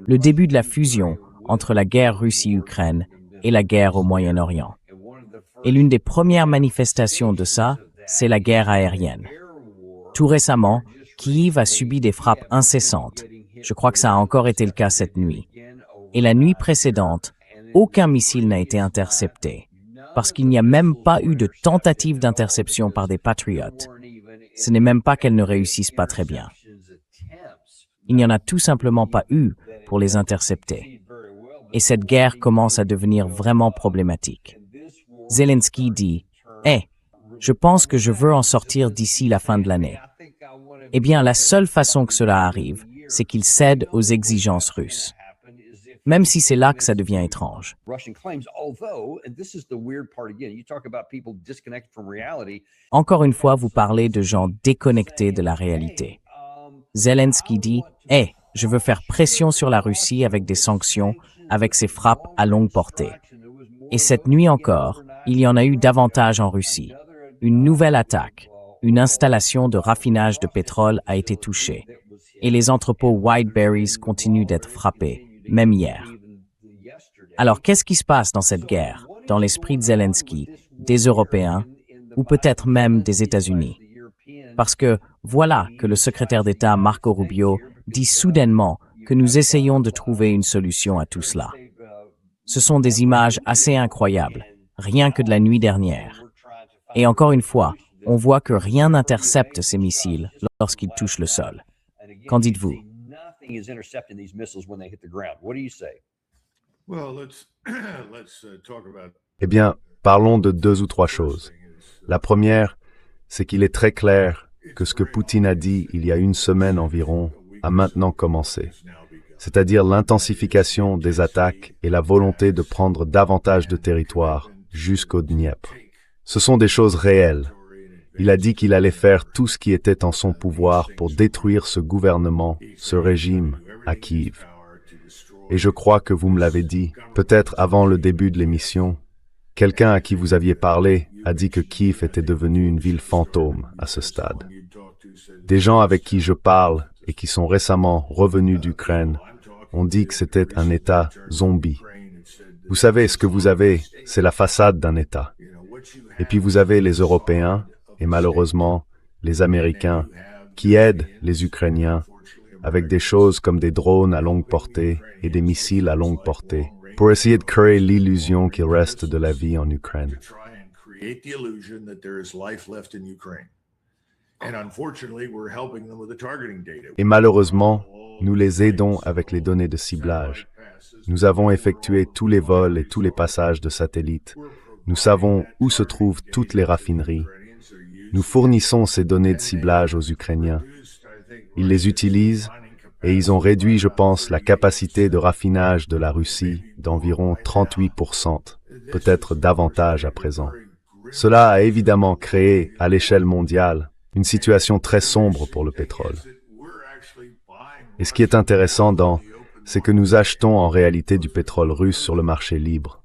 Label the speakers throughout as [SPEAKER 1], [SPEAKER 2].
[SPEAKER 1] Le début de la fusion entre la guerre Russie-Ukraine et la guerre au Moyen-Orient. Et l'une des premières manifestations de ça, c'est la guerre aérienne. Tout récemment, Kyiv a subi des frappes incessantes. Je crois que ça a encore été le cas cette nuit. Et la nuit précédente, aucun missile n'a été intercepté, parce qu'il n'y a même pas eu de tentative d'interception par des patriotes. Ce n'est même pas qu'elles ne réussissent pas très bien. Il n'y en a tout simplement pas eu pour les intercepter. Et cette guerre commence à devenir vraiment problématique. Zelensky dit « je pense que je veux en sortir d'ici la fin de l'année. » Eh bien, la seule façon que cela arrive, c'est qu'il cède aux exigences russes. Même si c'est là que ça devient étrange. Encore une fois, vous parlez de gens déconnectés de la réalité. Zelensky dit « je veux faire pression sur la Russie avec des sanctions, avec ses frappes à longue portée. » Et cette nuit encore, il y en a eu davantage en Russie. Une nouvelle attaque, une installation de raffinage de pétrole a été touchée. Et les entrepôts Whiteberries continuent d'être frappés, même hier. Alors, qu'est-ce qui se passe dans cette guerre, dans l'esprit de Zelensky, des Européens, ou peut-être même des États-Unis? Parce que voilà que le secrétaire d'État Marco Rubio dit soudainement que nous essayons de trouver une solution à tout cela. Ce sont des images assez incroyables, rien que de la nuit dernière. Et encore une fois, on voit que rien n'intercepte ces missiles lorsqu'ils touchent le sol. Qu'en dites-vous?
[SPEAKER 2] Eh bien, parlons de 2 ou 3 choses. La première, c'est qu'il est très clair que ce que Poutine a dit il y a une semaine environ a maintenant commencé. C'est-à-dire l'intensification des attaques et la volonté de prendre davantage de territoire jusqu'au Dniepr. Ce sont des choses réelles. Il a dit qu'il allait faire tout ce qui était en son pouvoir pour détruire ce gouvernement, ce régime à Kyiv. Et je crois que vous me l'avez dit, peut-être avant le début de l'émission, quelqu'un à qui vous aviez parlé a dit que Kyiv était devenu une ville fantôme à ce stade. Des gens avec qui je parle et qui sont récemment revenus d'Ukraine ont dit que c'était un État zombie. Vous savez, ce que vous avez, c'est la façade d'un État. Et puis vous avez les Européens, et malheureusement, les Américains, qui aident les Ukrainiens avec des choses comme des drones à longue portée et des missiles à longue portée, pour essayer de créer l'illusion qu'il reste de la vie en Ukraine. Et malheureusement, nous les aidons avec les données de ciblage. Nous avons effectué tous les vols et tous les passages de satellites. Nous savons où se trouvent toutes les raffineries. Nous fournissons ces données de ciblage aux Ukrainiens. Ils les utilisent et ils ont réduit, je pense, la capacité de raffinage de la Russie d'environ 38%, peut-être davantage à présent. Cela a évidemment créé, à l'échelle mondiale, une situation très sombre pour le pétrole. Et ce qui est intéressant c'est que nous achetons en réalité du pétrole russe sur le marché libre.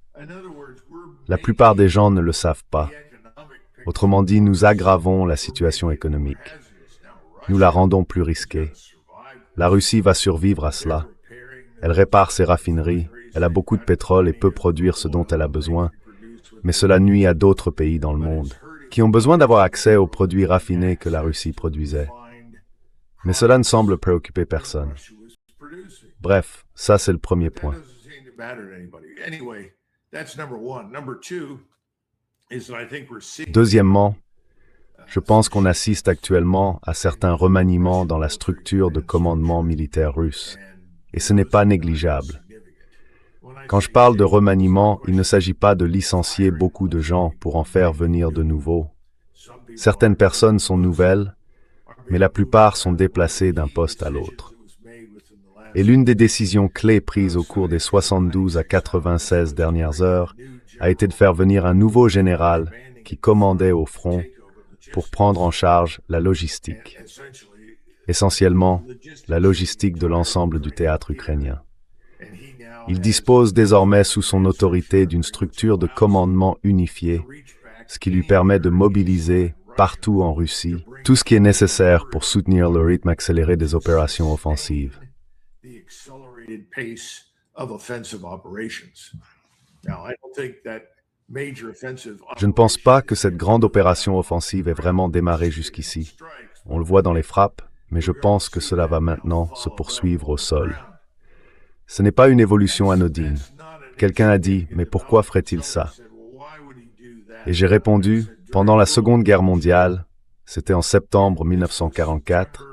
[SPEAKER 2] La plupart des gens ne le savent pas. Autrement dit, nous aggravons la situation économique. Nous la rendons plus risquée. La Russie va survivre à cela. Elle répare ses raffineries, elle a beaucoup de pétrole et peut produire ce dont elle a besoin, mais cela nuit à d'autres pays dans le monde, qui ont besoin d'avoir accès aux produits raffinés que la Russie produisait. Mais cela ne semble préoccuper personne. Bref, ça c'est le premier point. Deuxièmement, je pense qu'on assiste actuellement à certains remaniements dans la structure de commandement militaire russe, et ce n'est pas négligeable. Quand je parle de remaniement, il ne s'agit pas de licencier beaucoup de gens pour en faire venir de nouveaux. Certaines personnes sont nouvelles, mais la plupart sont déplacées d'un poste à l'autre. Et l'une des décisions clés prises au cours des 72 à 96 dernières heures a été de faire venir un nouveau général qui commandait au front pour prendre en charge la logistique. Essentiellement, la logistique de l'ensemble du théâtre ukrainien. Il dispose désormais sous son autorité d'une structure de commandement unifiée, ce qui lui permet de mobiliser partout en Russie, tout ce qui est nécessaire pour soutenir le rythme accéléré des opérations offensives. Je ne pense pas que cette grande opération offensive ait vraiment démarré jusqu'ici. On le voit dans les frappes, mais je pense que cela va maintenant se poursuivre au sol. Ce n'est pas une évolution anodine. Quelqu'un a dit, mais pourquoi ferait-il ça? Et j'ai répondu, pendant la Seconde Guerre mondiale, c'était en septembre 1944,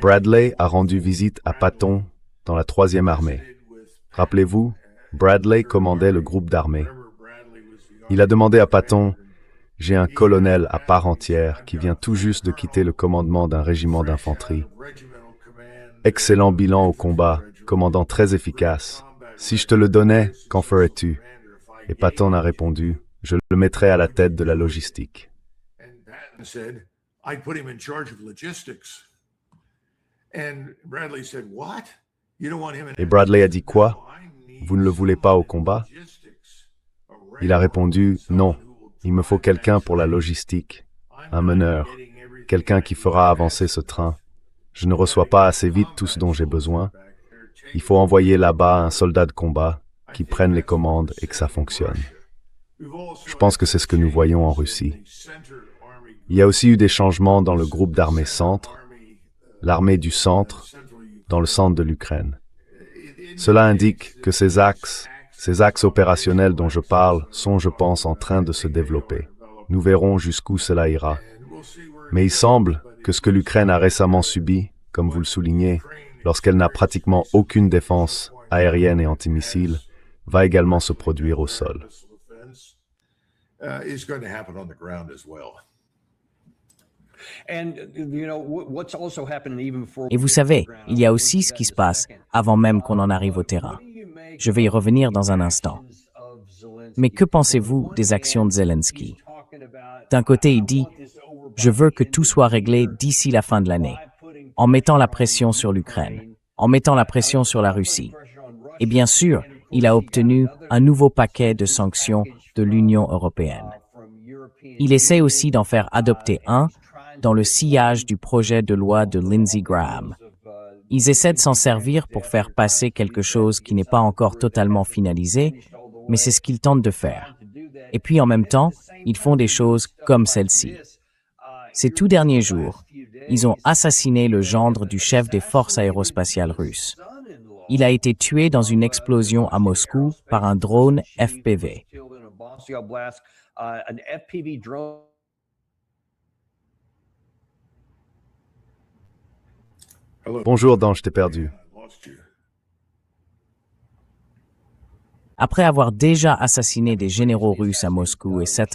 [SPEAKER 2] Bradley a rendu visite à Patton dans la 3e armée. Rappelez-vous, Bradley commandait le groupe d'armée. Il a demandé à Patton, « J'ai un colonel à part entière qui vient tout juste de quitter le commandement d'un régiment d'infanterie. Excellent bilan au combat, commandant très efficace. Si je te le donnais, qu'en ferais-tu? » Et Patton a répondu, « Je le mettrais à la tête de la logistique. » Et Bradley a dit quoi? Vous ne le voulez pas au combat? Il a répondu, non, il me faut quelqu'un pour la logistique, un meneur, quelqu'un qui fera avancer ce train. Je ne reçois pas assez vite tout ce dont j'ai besoin. Il faut envoyer là-bas un soldat de combat qui prenne les commandes et que ça fonctionne. Je pense que c'est ce que nous voyons en Russie. Il y a aussi eu des changements dans le groupe d'armée centre, l'armée du centre, dans le centre de l'Ukraine. Cela indique que ces axes opérationnels dont je parle sont, je pense, en train de se développer. Nous verrons jusqu'où cela ira. Mais il semble que ce que l'Ukraine a récemment subi, comme vous le soulignez, lorsqu'elle n'a pratiquement aucune défense aérienne et antimissile, va également se produire au sol.
[SPEAKER 1] Et vous savez, il y a aussi ce qui se passe avant même qu'on en arrive au terrain. Je vais y revenir dans un instant. Mais que pensez-vous des actions de Zelensky? D'un côté, il dit « Je veux que tout soit réglé d'ici la fin de l'année », en mettant la pression sur l'Ukraine, en mettant la pression sur la Russie. Et bien sûr, il a obtenu un nouveau paquet de sanctions de l'Union européenne. Il essaie aussi d'en faire adopter un dans le sillage du projet de loi de Lindsey Graham. Ils essaient de s'en servir pour faire passer quelque chose qui n'est pas encore totalement finalisé, mais c'est ce qu'ils tentent de faire. Et puis en même temps, ils font des choses comme celle-ci. Ces tout derniers jours, ils ont assassiné le gendre du chef des forces aérospatiales russes. Il a été tué dans une explosion à Moscou par un drone FPV.
[SPEAKER 2] Bonjour, Dan, je t'ai perdu.
[SPEAKER 1] Après avoir déjà assassiné des généraux russes à Moscou, etc.,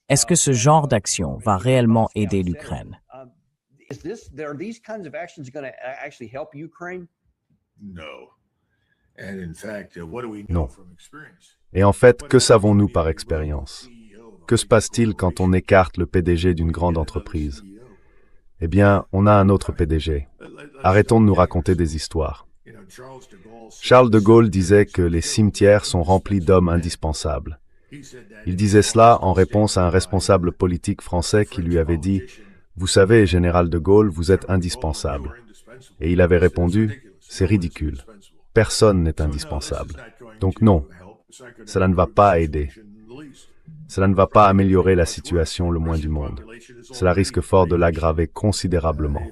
[SPEAKER 1] est-ce que ce genre d'action va réellement aider l'Ukraine?
[SPEAKER 2] Non. Et en fait, que savons-nous par expérience? Que se passe-t-il quand on écarte le PDG d'une grande entreprise? Eh bien, on a un autre PDG. Arrêtons de nous raconter des histoires. Charles de Gaulle disait que les cimetières sont remplis d'hommes indispensables. Il disait cela en réponse à un responsable politique français qui lui avait dit « Vous savez, général de Gaulle, vous êtes indispensable. » Et il avait répondu « C'est ridicule. Personne n'est indispensable. Donc non, cela ne va pas aider. Cela ne va pas améliorer la situation le moins du monde. Cela risque fort de l'aggraver considérablement.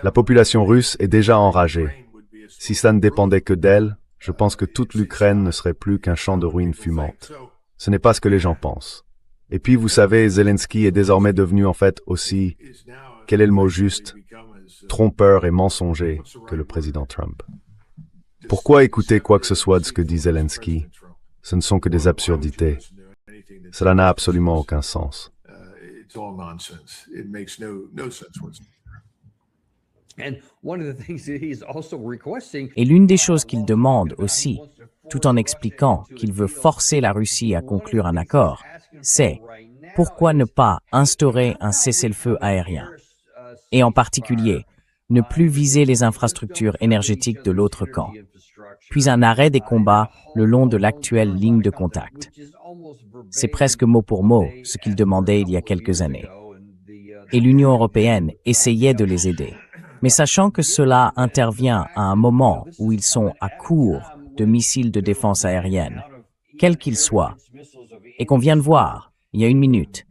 [SPEAKER 2] La population russe est déjà enragée. Si ça ne dépendait que d'elle, je pense que toute l'Ukraine ne serait plus qu'un champ de ruines fumantes. Ce n'est pas ce que les gens pensent. Et puis, vous savez, Zelensky est désormais devenu en fait aussi, quel est le mot juste, trompeur et mensonger que le président Trump. Pourquoi écouter quoi que ce soit de ce que dit Zelensky? Ce ne sont que des absurdités. Cela n'a absolument aucun sens.
[SPEAKER 1] Et l'une des choses qu'il demande aussi, tout en expliquant qu'il veut forcer la Russie à conclure un accord, c'est pourquoi ne pas instaurer un cessez-le-feu aérien? Et en particulier, ne plus viser les infrastructures énergétiques de l'autre camp. puis un arrêt des combats le long de l'actuelle ligne de contact. C'est presque mot pour mot ce qu'ils demandaient il y a quelques années. Et l'Union européenne essayait de les aider. Mais sachant que cela intervient à un moment où ils sont à court de missiles de défense aérienne, quels qu'ils soient, et qu'on vient de voir, il y a une minute,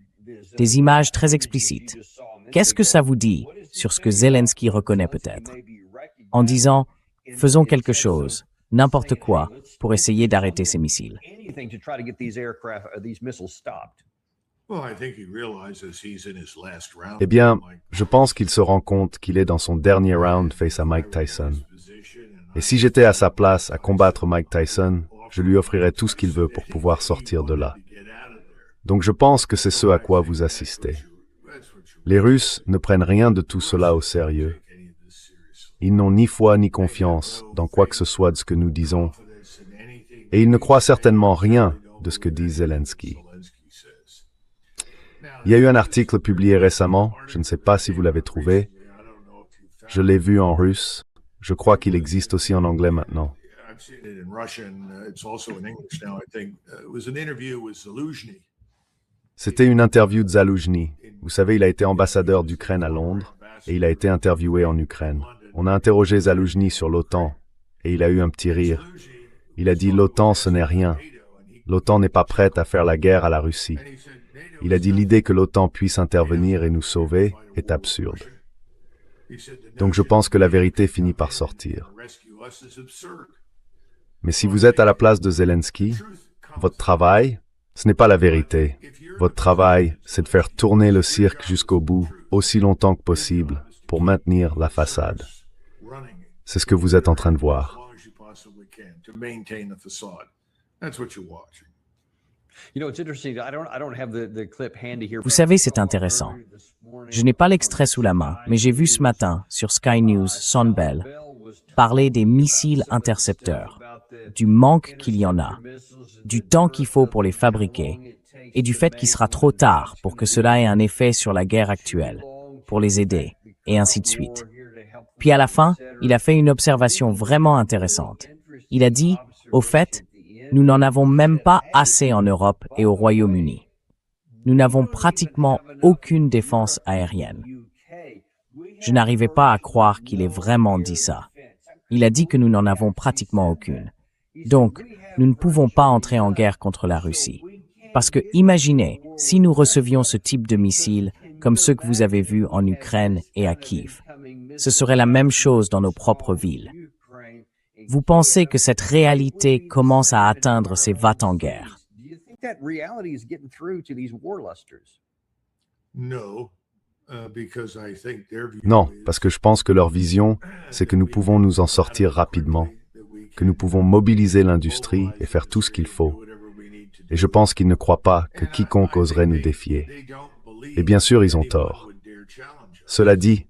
[SPEAKER 1] des images très explicites. Qu'est-ce que ça vous dit sur ce que Zelensky reconnaît peut-être? En disant, faisons quelque chose, n'importe quoi, pour essayer d'arrêter ces missiles.
[SPEAKER 2] Eh bien, je pense qu'il se rend compte qu'il est dans son dernier round face à Mike Tyson. Et si j'étais à sa place à combattre Mike Tyson, je lui offrirais tout ce qu'il veut pour pouvoir sortir de là. Donc je pense que c'est ce à quoi vous assistez. Les Russes ne prennent rien de tout cela au sérieux. Ils n'ont ni foi ni confiance dans quoi que ce soit de ce que nous disons. Et ils ne croient certainement rien de ce que dit Zelensky. Il y a eu un article publié récemment, je ne sais pas si vous l'avez trouvé. Je l'ai vu en russe. Je crois qu'il existe aussi en anglais maintenant. C'était une interview de Zaloujny. Vous savez, il a été ambassadeur d'Ukraine à Londres et il a été interviewé en Ukraine. On a interrogé Zaloujny sur l'OTAN et il a eu un petit rire. Il a dit « l'OTAN, ce n'est rien. L'OTAN n'est pas prête à faire la guerre à la Russie. » Il a dit « l'idée que l'OTAN puisse intervenir et nous sauver est absurde. » Donc je pense que la vérité finit par sortir. Mais si vous êtes à la place de Zelensky, votre travail, ce n'est pas la vérité. Votre travail, c'est de faire tourner le cirque jusqu'au bout, aussi longtemps que possible, pour maintenir la façade. C'est ce que vous êtes en train de voir.
[SPEAKER 1] Vous savez, c'est intéressant. Je n'ai pas l'extrait sous la main, mais j'ai vu ce matin, sur Sky News, Son Bell, parler des missiles intercepteurs, du manque qu'il y en a, du temps qu'il faut pour les fabriquer, et du fait qu'il sera trop tard pour que cela ait un effet sur la guerre actuelle, pour les aider, et ainsi de suite. Puis à la fin, il a fait une observation vraiment intéressante. Il a dit, au fait, nous n'en avons même pas assez en Europe et au Royaume-Uni. Nous n'avons pratiquement aucune défense aérienne. Je n'arrivais pas à croire qu'il ait vraiment dit ça. Il a dit que nous n'en avons pratiquement aucune. Donc, nous ne pouvons pas entrer en guerre contre la Russie. Parce que imaginez, si nous recevions ce type de missiles, comme ceux que vous avez vus en Ukraine et à Kiev, ce serait la même chose dans nos propres villes. Vous pensez que cette réalité commence à atteindre ces va-t-en-guerre?
[SPEAKER 2] Non, parce que je pense que leur vision, c'est que nous pouvons nous en sortir rapidement, que nous pouvons mobiliser l'industrie et faire tout ce qu'il faut. Et je pense qu'ils ne croient pas que quiconque oserait nous défier. Et bien sûr, ils ont tort. Cela dit,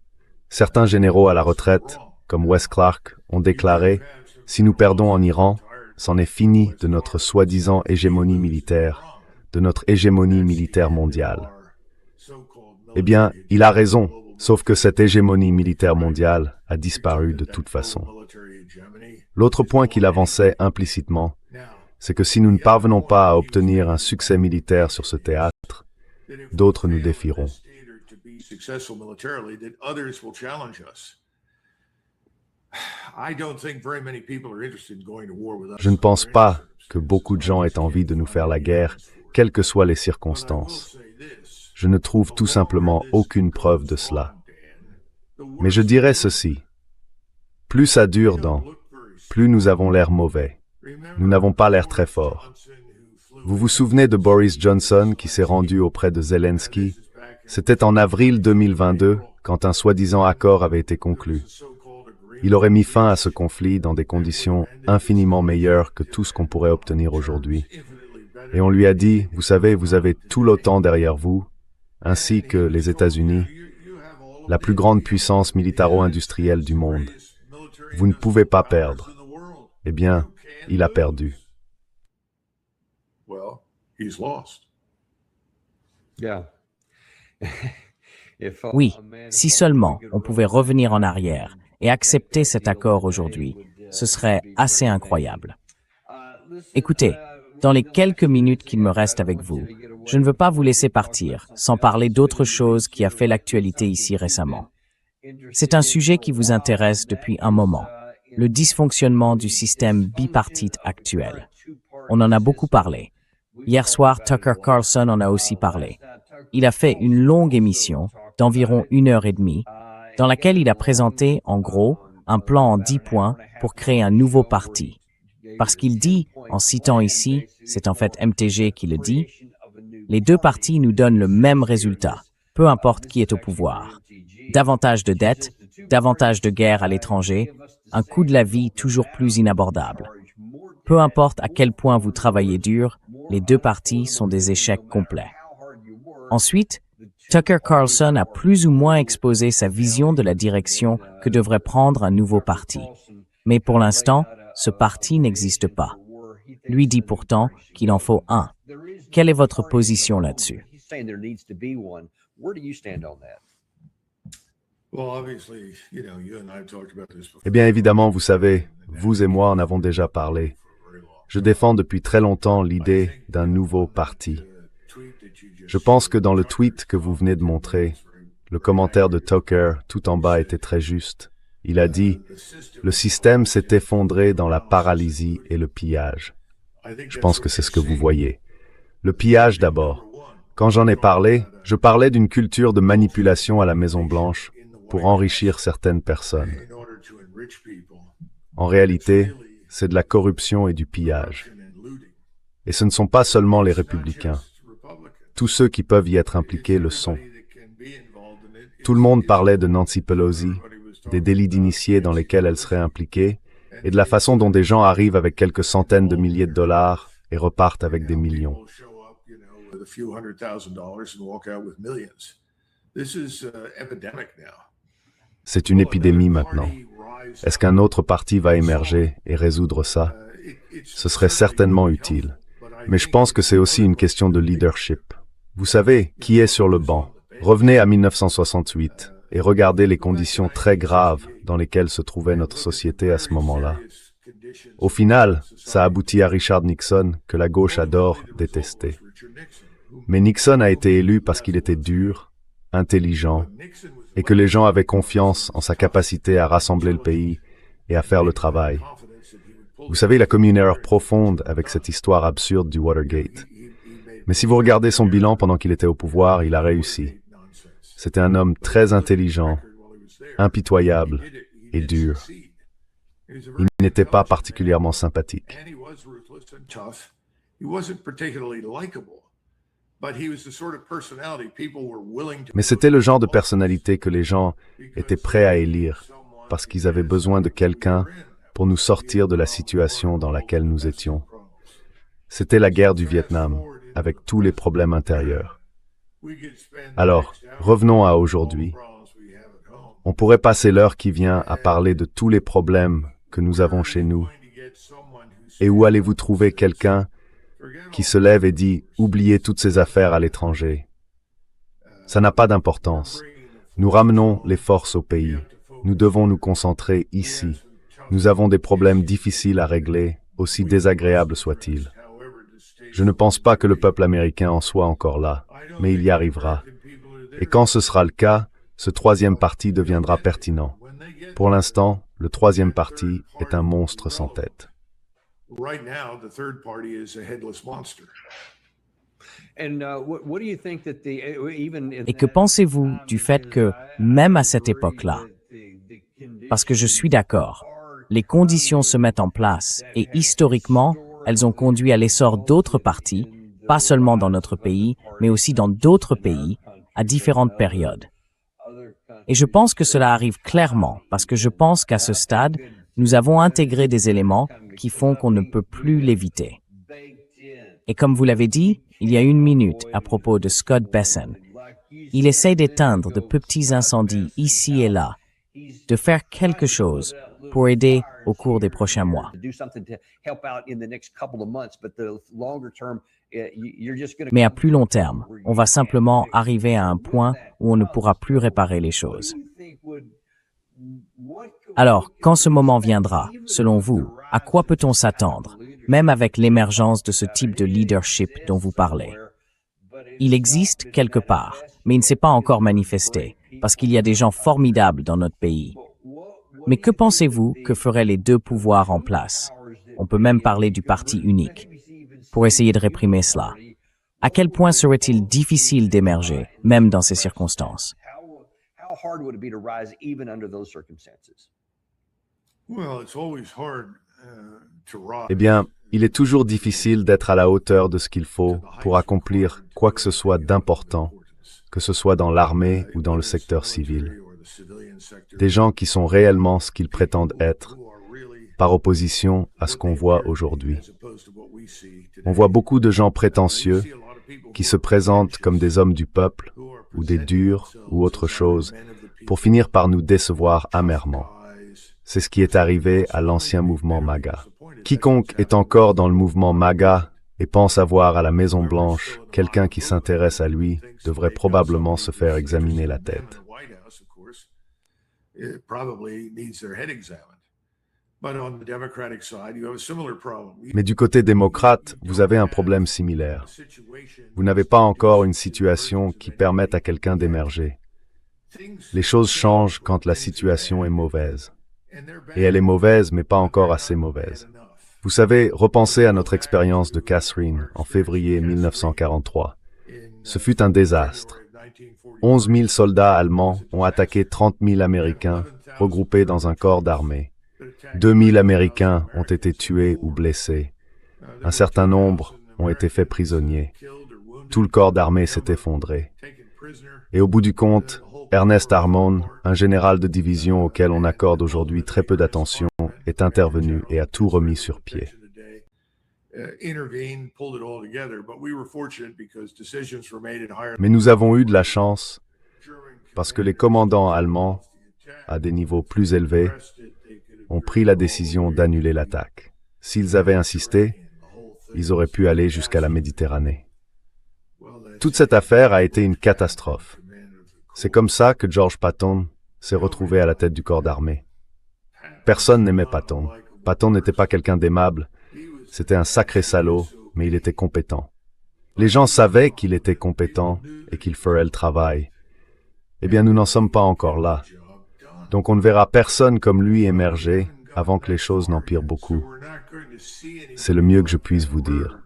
[SPEAKER 2] certains généraux à la retraite, comme Wes Clark, ont déclaré « Si nous perdons en Iran, c'en est fini de notre soi-disant hégémonie militaire, de notre hégémonie militaire mondiale. » Eh bien, il a raison, sauf que cette hégémonie militaire mondiale a disparu de toute façon. L'autre point qu'il avançait implicitement, c'est que si nous ne parvenons pas à obtenir un succès militaire sur ce théâtre, d'autres nous défieront. Je ne pense pas que beaucoup de gens aient envie de nous faire la guerre, quelles que soient les circonstances. Je ne trouve tout simplement aucune preuve de cela. Mais je dirais ceci. Plus ça dure, plus nous avons l'air mauvais. Nous n'avons pas l'air très forts. Vous vous souvenez de Boris Johnson qui s'est rendu auprès de Zelensky? C'était en avril 2022, quand un soi-disant accord avait été conclu. Il aurait mis fin à ce conflit dans des conditions infiniment meilleures que tout ce qu'on pourrait obtenir aujourd'hui. Et on lui a dit, vous savez, vous avez tout l'OTAN derrière vous, ainsi que les États-Unis, la plus grande puissance militaro-industrielle du monde. Vous ne pouvez pas perdre. Eh bien, il a perdu.
[SPEAKER 1] Oui, si seulement on pouvait revenir en arrière et accepter cet accord aujourd'hui, ce serait assez incroyable. Écoutez, dans les quelques minutes qu'il me reste avec vous, je ne veux pas vous laisser partir sans parler d'autre chose qui a fait l'actualité ici récemment. C'est un sujet qui vous intéresse depuis un moment, le dysfonctionnement du système bipartite actuel. On en a beaucoup parlé. Hier soir, Tucker Carlson en a aussi parlé. Il a fait une longue émission d'environ 1 heure et demie, dans laquelle il a présenté, en gros, un plan en 10 points pour créer un nouveau parti. Parce qu'il dit, en citant ici, c'est en fait MTG qui le dit, les deux partis nous donnent le même résultat, peu importe qui est au pouvoir. Davantage de dettes, davantage de guerres à l'étranger, un coût de la vie toujours plus inabordable. Peu importe à quel point vous travaillez dur, les deux partis sont des échecs complets. Ensuite, Tucker Carlson a plus ou moins exposé sa vision de la direction que devrait prendre un nouveau parti. Mais pour l'instant, ce parti n'existe pas. Lui dit pourtant qu'il en faut un. Quelle est votre position là-dessus?
[SPEAKER 2] Eh bien, évidemment, vous savez, vous et moi en avons déjà parlé. Je défends depuis très longtemps l'idée d'un nouveau parti. Je pense que dans le tweet que vous venez de montrer, le commentaire de Tucker tout en bas était très juste. Il a dit « Le système s'est effondré dans la paralysie et le pillage ». Je pense que c'est ce que vous voyez. Le pillage d'abord. Quand j'en ai parlé, je parlais d'une culture de manipulation à la Maison-Blanche pour enrichir certaines personnes. En réalité, c'est de la corruption et du pillage. Et ce ne sont pas seulement les républicains. Tous ceux qui peuvent y être impliqués le sont. Tout le monde parlait de Nancy Pelosi, des délits d'initiés dans lesquels elle serait impliquée, et de la façon dont des gens arrivent avec quelques centaines de milliers de dollars et repartent avec des millions. C'est une épidémie maintenant. Est-ce qu'un autre parti va émerger et résoudre ça? Ce serait certainement utile. Mais je pense que c'est aussi une question de leadership. Vous savez, qui est sur le banc? Revenez à 1968 et regardez les conditions très graves dans lesquelles se trouvait notre société à ce moment-là. Au final, ça aboutit à Richard Nixon, que la gauche adore détester. Mais Nixon a été élu parce qu'il était dur, intelligent, et que les gens avaient confiance en sa capacité à rassembler le pays et à faire le travail. Vous savez, il a commis une erreur profonde avec cette histoire absurde du Watergate. Mais si vous regardez son bilan pendant qu'il était au pouvoir, il a réussi. C'était un homme très intelligent, impitoyable et dur. Il n'était pas particulièrement sympathique. Mais c'était le genre de personnalité que les gens étaient prêts à élire parce qu'ils avaient besoin de quelqu'un pour nous sortir de la situation dans laquelle nous étions. C'était la guerre du Vietnam, avec tous les problèmes intérieurs. Alors, revenons à aujourd'hui. On pourrait passer l'heure qui vient à parler de tous les problèmes que nous avons chez nous. Et où allez-vous trouver quelqu'un qui se lève et dit « Oubliez toutes ces affaires à l'étranger ». Ça n'a pas d'importance. Nous ramenons les forces au pays. Nous devons nous concentrer ici. Nous avons des problèmes difficiles à régler, aussi désagréables soient-ils. Je ne pense pas que le peuple américain en soit encore là, mais il y arrivera. Et quand ce sera le cas, ce troisième parti deviendra pertinent. Pour l'instant, le troisième parti est un monstre sans tête.
[SPEAKER 1] Et que pensez-vous du fait que, même à cette époque-là, parce que je suis d'accord, les conditions se mettent en place et historiquement, elles ont conduit à l'essor d'autres partis, pas seulement dans notre pays, mais aussi dans d'autres pays, à différentes périodes. Et je pense que cela arrive clairement, parce que je pense qu'à ce stade, nous avons intégré des éléments qui font qu'on ne peut plus l'éviter. Et comme vous l'avez dit, il y a 1 minute à propos de Scott Bessent. Il essaie d'éteindre de petits incendies ici et là, de faire quelque chose pour aider au cours des prochains mois. Mais à plus long terme, on va simplement arriver à un point où on ne pourra plus réparer les choses. Alors, quand ce moment viendra, selon vous, à quoi peut-on s'attendre, même avec l'émergence de ce type de leadership dont vous parlez? Il existe quelque part, mais il ne s'est pas encore manifesté, parce qu'il y a des gens formidables dans notre pays. Mais que pensez-vous que feraient les deux pouvoirs en place? On peut même parler du parti unique, pour essayer de réprimer cela. À quel point serait-il difficile d'émerger, même dans ces circonstances?
[SPEAKER 3] How hard would it be to rise even under those circumstances?
[SPEAKER 4] Well, it's always hard to rise.
[SPEAKER 2] Eh bien, il est toujours difficile d'être à la hauteur de ce qu'il faut pour accomplir quoi que ce soit d'important, que ce soit dans l'armée ou dans le secteur civil. Des gens qui sont réellement ce qu'ils prétendent être, par opposition à ce qu'on voit aujourd'hui. On voit beaucoup de gens prétentieux qui se présentent comme des hommes du peuple, ou des durs, ou autre chose, pour finir par nous décevoir amèrement. C'est ce qui est arrivé à l'ancien mouvement MAGA. Quiconque est encore dans le mouvement MAGA et pense avoir à la Maison-Blanche quelqu'un qui s'intéresse à lui devrait probablement se faire examiner la tête. Mais du côté démocrate, vous avez un problème similaire. Vous n'avez pas encore une situation qui permette à quelqu'un d'émerger. Les choses changent quand la situation est mauvaise. Et elle est mauvaise, mais pas encore assez mauvaise. Vous savez, repensez à notre expérience de Catherine en février 1943. Ce fut un désastre. 11 000 soldats allemands ont attaqué 30 000 Américains regroupés dans un corps d'armée. 2 000 Américains ont été tués ou blessés. Un certain nombre ont été faits prisonniers. Tout le corps d'armée s'est effondré. Et au bout du compte, Ernest Harmon, un général de division auquel on accorde aujourd'hui très peu d'attention, est intervenu et a tout remis sur pied. Mais nous avons eu de la chance parce que les commandants allemands, à des niveaux plus élevés, ont pris la décision d'annuler l'attaque. S'ils avaient insisté, ils auraient pu aller jusqu'à la Méditerranée. Toute cette affaire a été une catastrophe. C'est comme ça que George Patton s'est retrouvé à la tête du corps d'armée. Personne n'aimait Patton. Patton n'était pas quelqu'un d'aimable. C'était un sacré salaud, mais il était compétent. Les gens savaient qu'il était compétent et qu'il ferait le travail. Eh bien, nous n'en sommes pas encore là. Donc on ne verra personne comme lui émerger avant que les choses n'empirent beaucoup. C'est le mieux que je puisse vous dire.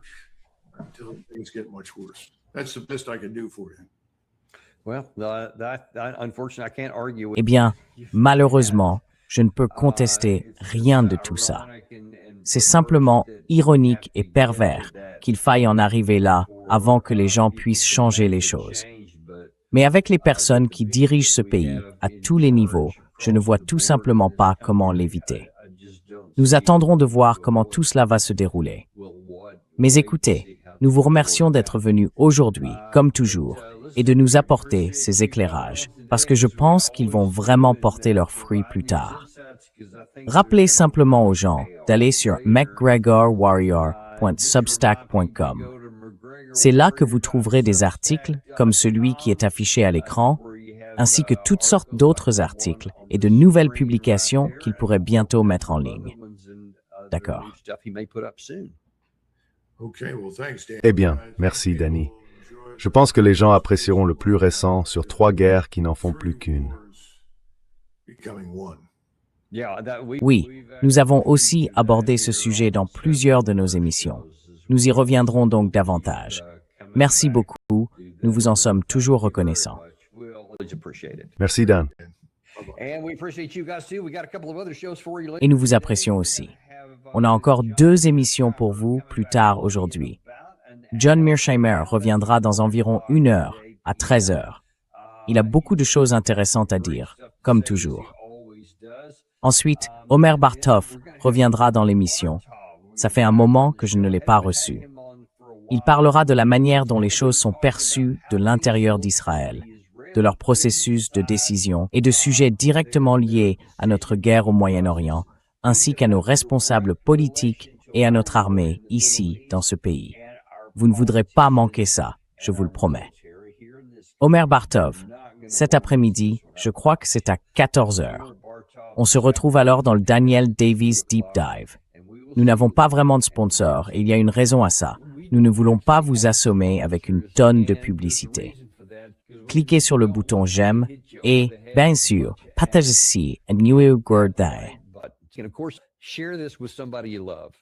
[SPEAKER 1] Eh bien, malheureusement, je ne peux contester rien de tout ça. C'est simplement ironique et pervers qu'il faille en arriver là avant que les gens puissent changer les choses. Mais avec les personnes qui dirigent ce pays à tous les niveaux, je ne vois tout simplement pas comment l'éviter. Nous attendrons de voir comment tout cela va se dérouler. Mais écoutez, nous vous remercions d'être venus aujourd'hui, comme toujours, et de nous apporter ces éclairages, parce que je pense qu'ils vont vraiment porter leurs fruits plus tard. Rappelez simplement aux gens d'aller sur mcgregorwarrior.substack.com. C'est là que vous trouverez des articles comme celui qui est affiché à l'écran, ainsi que toutes sortes d'autres articles et de nouvelles publications qu'il pourrait bientôt mettre en ligne. D'accord.
[SPEAKER 2] Eh bien, merci Danny. Je pense que les gens apprécieront le plus récent sur 3 guerres qui n'en font plus qu'une.
[SPEAKER 1] Oui, nous avons aussi abordé ce sujet dans plusieurs de nos émissions. Nous y reviendrons donc davantage. Merci beaucoup, nous vous en sommes toujours reconnaissants.
[SPEAKER 2] Merci Dan.
[SPEAKER 1] Et nous vous apprécions aussi. On a encore 2 émissions pour vous plus tard aujourd'hui. John Mearsheimer reviendra dans environ 1 heure, à 13 heures. Il a beaucoup de choses intéressantes à dire, comme toujours. Ensuite, Omer Bartov reviendra dans l'émission. Ça fait un moment que je ne l'ai pas reçu. Il parlera de la manière dont les choses sont perçues de l'intérieur d'Israël, de leur processus de décision et de sujets directement liés à notre guerre au Moyen-Orient, ainsi qu'à nos responsables politiques et à notre armée ici, dans ce pays. Vous ne voudrez pas manquer ça, je vous le promets. Omer Bartov, cet après-midi, je crois que c'est à 14 heures. On se retrouve alors dans le Daniel Davies Deep Dive. Nous n'avons pas vraiment de sponsor et il y a une raison à ça. Nous ne voulons pas vous assommer avec une tonne de publicité. Cliquez sur le bouton j'aime et, bien sûr, partagez-ci et nous
[SPEAKER 3] But, and of course, share this with somebody you love.